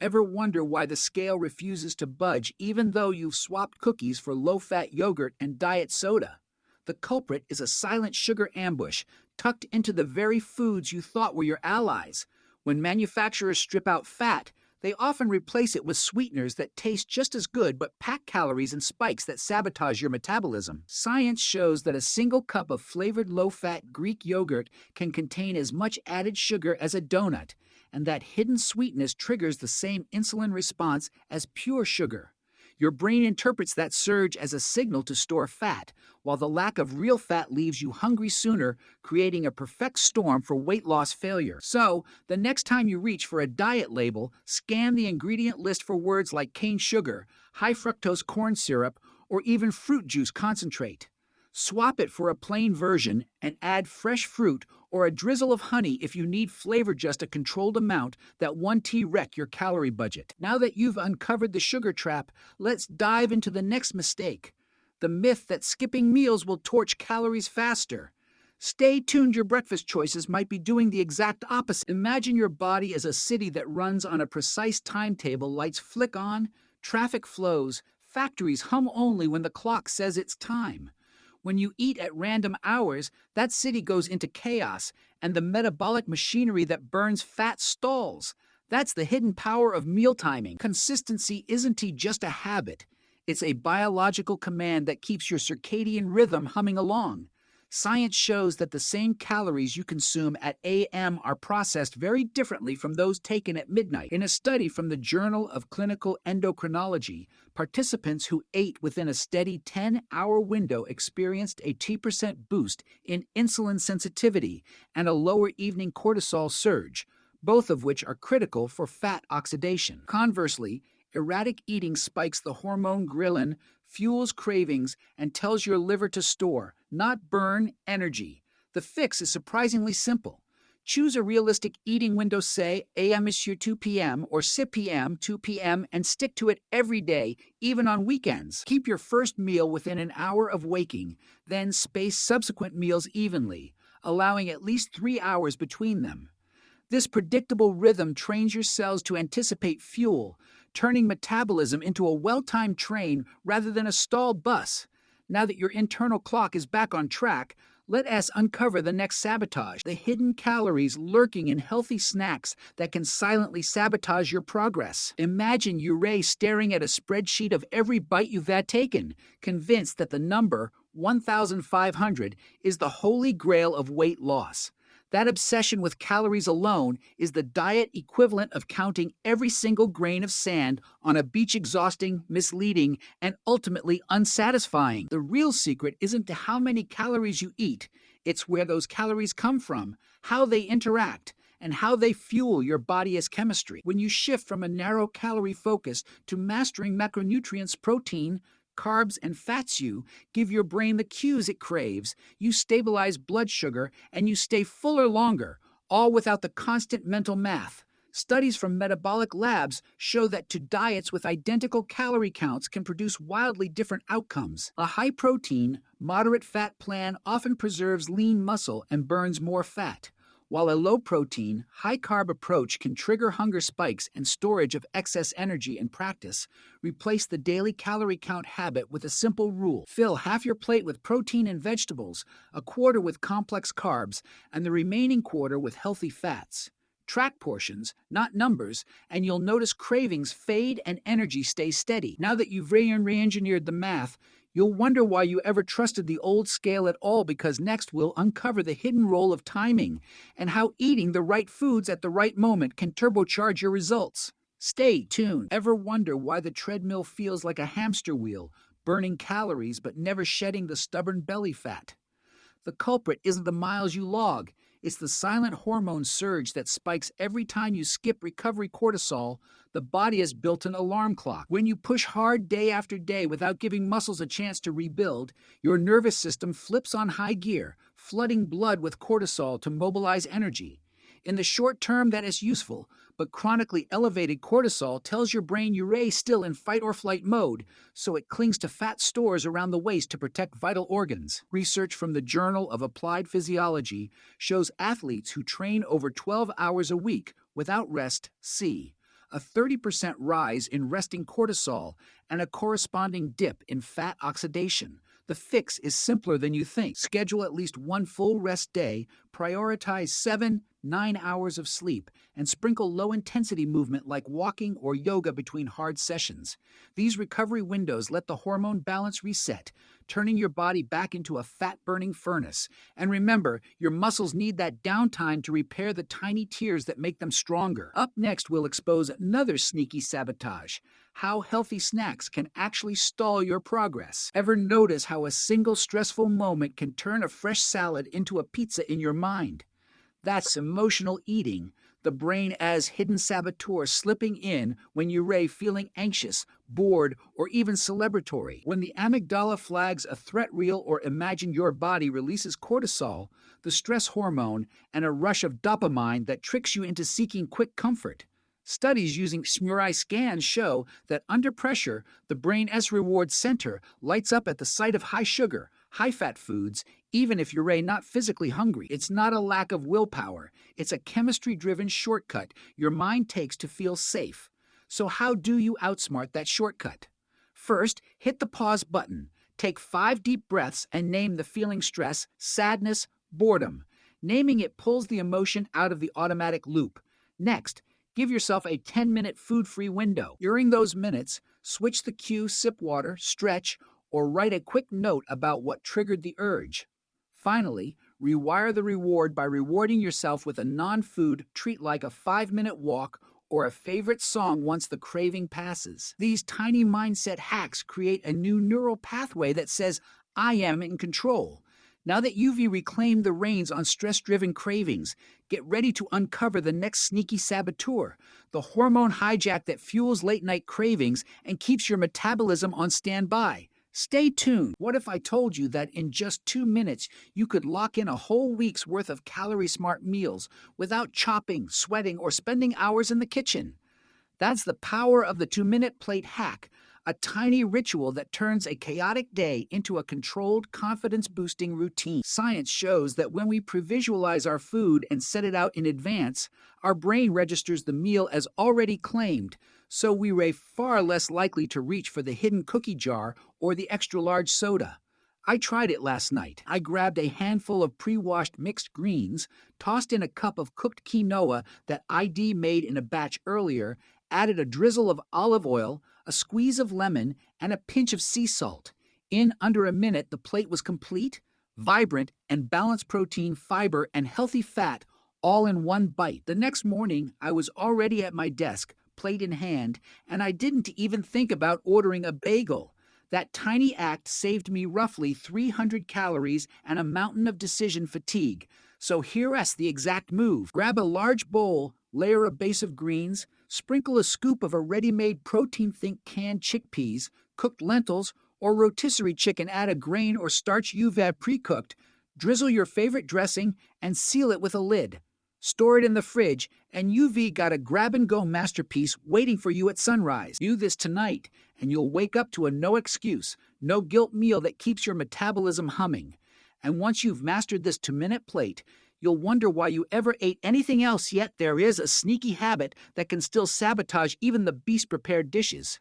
Ever wonder why the scale refuses to budge even though you've swapped cookies for low-fat yogurt and diet soda? The culprit is a silent sugar ambush tucked into the very foods you thought were your allies. When manufacturers strip out fat, they often replace it with sweeteners that taste just as good but pack calories and spikes that sabotage your metabolism. Science shows that a single cup of flavored low-fat Greek yogurt can contain as much added sugar as a donut, and that hidden sweetness triggers the same insulin response as pure sugar. Your brain interprets that surge as a signal to store fat, while the lack of real fat leaves you hungry sooner, creating a perfect storm for weight loss failure. So, the next time you reach for a diet label, scan the ingredient list for words like cane sugar, high fructose corn syrup, or even fruit juice concentrate. Swap it for a plain version and add fresh fruit or a drizzle of honey if you need flavor, just a controlled amount that won't wreck your calorie budget. Now that you've uncovered the sugar trap, let's dive into the next mistake: the myth that skipping meals will torch calories faster. Stay tuned, your breakfast choices might be doing the exact opposite. Imagine your body as a city that runs on a precise timetable. Lights flick on, traffic flows, factories hum only when the clock says it's time. When you eat at random hours, that city goes into chaos, and the metabolic machinery that burns fat stalls. That's the hidden power of meal timing. Consistency isn't just a habit, it's a biological command that keeps your circadian rhythm humming along. Science shows that the same calories you consume at AM are processed very differently from those taken at midnight. In a study from the Journal of Clinical Endocrinology, participants who ate within a steady 10-hour window experienced a 2% boost in insulin sensitivity and a lower evening cortisol surge, both of which are critical for fat oxidation. Conversely, erratic eating spikes the hormone ghrelin, fuels cravings, and tells your liver to store, not burn, energy. The fix is surprisingly simple. Choose a realistic eating window, say AM is your 2 p.m. or SIP PM 2 p.m., and stick to it every day, even on weekends. Keep your first meal within an hour of waking, then space subsequent meals evenly, allowing at least 3 hours between them. This predictable rhythm trains your cells to anticipate fuel, turning metabolism into a well-timed train rather than a stalled bus. Now that your internal clock is back on track, let us uncover the next sabotage: the hidden calories lurking in healthy snacks that can silently sabotage your progress. Imagine you're staring at a spreadsheet of every bite you've taken, convinced that the number 1,500 is the holy grail of weight loss. That obsession with calories alone is the diet equivalent of counting every single grain of sand on a beach. Exhausting, misleading, and ultimately unsatisfying. The real secret isn't to how many calories you eat, it's where those calories come from, how they interact, and how they fuel your body's chemistry. When you shift from a narrow calorie focus to mastering macronutrients, protein, carbs, and fats, you give your brain the cues it craves, you stabilize blood sugar, and you stay fuller longer, all without the constant mental math. Studies from metabolic labs show that two diets with identical calorie counts can produce wildly different outcomes. A high-protein, moderate-fat plan often preserves lean muscle and burns more fat, while a low-protein, high-carb approach can trigger hunger spikes and storage of excess energy. In practice, replace the daily calorie count habit with a simple rule: fill half your plate with protein and vegetables, a quarter with complex carbs, and the remaining quarter with healthy fats. Track portions, not numbers, and you'll notice cravings fade and energy stays steady. Now that you've re-engineered the math, you'll wonder why you ever trusted the old scale at all, because next we'll uncover the hidden role of timing and how eating the right foods at the right moment can turbocharge your results. Stay tuned. Ever wonder why the treadmill feels like a hamster wheel, burning calories but never shedding the stubborn belly fat? The culprit isn't the miles you log, it's the silent hormone surge that spikes every time you skip recovery cortisol. The body has built an alarm clock. When you push hard day after day without giving muscles a chance to rebuild, your nervous system flips on high gear, flooding blood with cortisol to mobilize energy. In the short term, that is useful, but chronically elevated cortisol tells your brain you're still in fight or flight mode, so it clings to fat stores around the waist to protect vital organs. Research from the Journal of Applied Physiology shows athletes who train over 12 hours a week without rest, see a 30% rise in resting cortisol, and a corresponding dip in fat oxidation. The fix is simpler than you think. Schedule at least one full rest day, prioritize 7-9 hours of sleep, and sprinkle low-intensity movement like walking or yoga between hard sessions. These recovery windows let the hormone balance reset, turning your body back into a fat-burning furnace. And remember, your muscles need that downtime to repair the tiny tears that make them stronger. Up next, we'll expose another sneaky sabotage: how healthy snacks can actually stall your progress. Ever notice how a single stressful moment can turn a fresh salad into a pizza in your mind? That's emotional eating, the brain as hidden saboteur slipping in when you're feeling anxious, bored, or even celebratory. When the amygdala flags a threat reel or imagine your body releases cortisol, the stress hormone, and a rush of dopamine that tricks you into seeking quick comfort. Studies using MRI scans show that under pressure, the brain's reward center lights up at the sight of high sugar, high fat foods, even if you're not physically hungry. It's not a lack of willpower, it's a chemistry driven shortcut your mind takes to feel safe. So, how do you outsmart that shortcut? First, hit the pause button. Take 5 deep breaths and name the feeling: stress, sadness, boredom. Naming it pulls the emotion out of the automatic loop. Next, give yourself a 10-minute food-free window. During those minutes, switch the cue, sip water, stretch, or write a quick note about what triggered the urge. Finally, rewire the reward by rewarding yourself with a non-food treat like a 5-minute walk or a favorite song once the craving passes. These tiny mindset hacks create a new neural pathway that says, "I am in control." Now that you've reclaimed the reins on stress-driven cravings, get ready to uncover the next sneaky saboteur, the hormone hijack that fuels late-night cravings and keeps your metabolism on standby. Stay tuned. What if I told you that in just 2 minutes you could lock in a whole week's worth of calorie-smart meals without chopping, sweating, or spending hours in the kitchen? That's the power of the 2-minute plate hack, a tiny ritual that turns a chaotic day into a controlled, confidence-boosting routine. Science shows that when we pre-visualize our food and set it out in advance, our brain registers the meal as already claimed, so we're far less likely to reach for the hidden cookie jar or the extra-large soda. I tried it last night. I grabbed a handful of pre-washed mixed greens, tossed in a cup of cooked quinoa that I'd made in a batch earlier, added a drizzle of olive oil, a squeeze of lemon, and a pinch of sea salt. In under a minute, the plate was complete, vibrant, and balanced: protein, fiber, and healthy fat, all in one bite. The next morning, I was already at my desk, plate in hand, and I didn't even think about ordering a bagel. That tiny act saved me roughly 300 calories and a mountain of decision fatigue. So here's the exact move. Grab a large bowl, layer a base of greens, sprinkle a scoop of a ready-made protein: think canned chickpeas, cooked lentils, or rotisserie chicken. Add a grain or starch you've pre-cooked, drizzle your favorite dressing, and seal it with a lid. Store it in the fridge, and you've got a grab-and-go masterpiece waiting for you at sunrise. Do this tonight, and you'll wake up to a no-excuse, no-guilt meal that keeps your metabolism humming. And once you've mastered this 2-minute plate, you'll wonder why you ever ate anything else. Yet there is a sneaky habit that can still sabotage even the best-prepared dishes.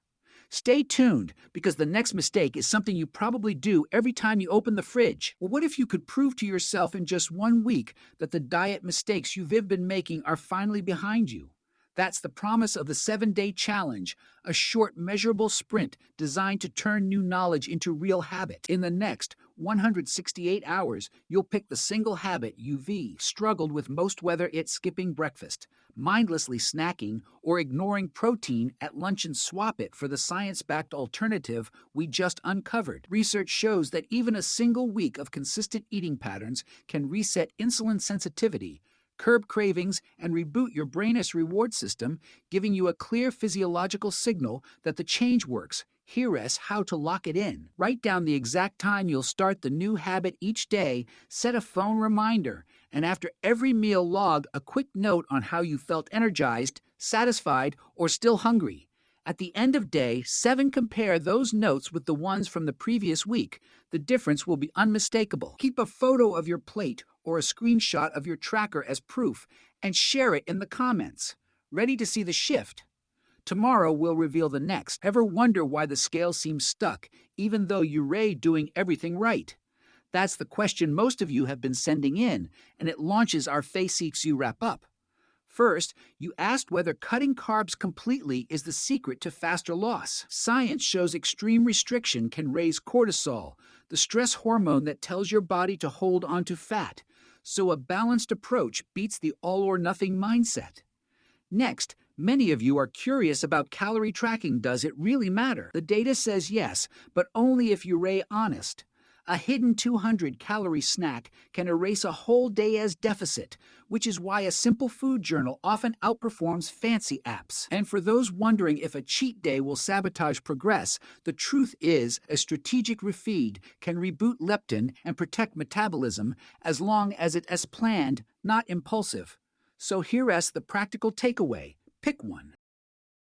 Stay tuned, because the next mistake is something you probably do every time you open the fridge. Well, what if you could prove to yourself in just 1 week that the diet mistakes you've been making are finally behind you? That's the promise of the 7-day challenge, a short, measurable sprint designed to turn new knowledge into real habit. In the next 168 hours, you'll pick the single habit you've struggled with most, whether it's skipping breakfast, mindlessly snacking, or ignoring protein at lunch, and swap it for the science-backed alternative we just uncovered. Research shows that even a single week of consistent eating patterns can reset insulin sensitivity, curb cravings, and reboot your brain's reward system, giving you a clear physiological signal that the change works. Here's how to lock it in. Write down the exact time you'll start the new habit each day, set a phone reminder, and after every meal log a quick note on how you felt: energized, satisfied, or still hungry. At the end of day 7, compare those notes with the ones from the previous week. The difference will be unmistakable. Keep a photo of your plate or a screenshot of your tracker as proof, and share it in the comments. Ready to see the shift? Tomorrow we'll reveal the next. Ever wonder why the scale seems stuck, even though you're doing everything right? That's the question most of you have been sending in, and it launches our Face Seeks You wrap up. First, you asked whether cutting carbs completely is the secret to faster loss. Science shows extreme restriction can raise cortisol, the stress hormone that tells your body to hold onto fat. So a balanced approach beats the all-or-nothing mindset. Next, many of you are curious about calorie tracking. Does it really matter? The data says yes, but only if you're honest. A hidden 200-calorie snack can erase a whole day as deficit, which is why a simple food journal often outperforms fancy apps. And for those wondering if a cheat day will sabotage progress, the truth is a strategic refeed can reboot leptin and protect metabolism as long as it's as planned, not impulsive. So here's the practical takeaway. Pick one.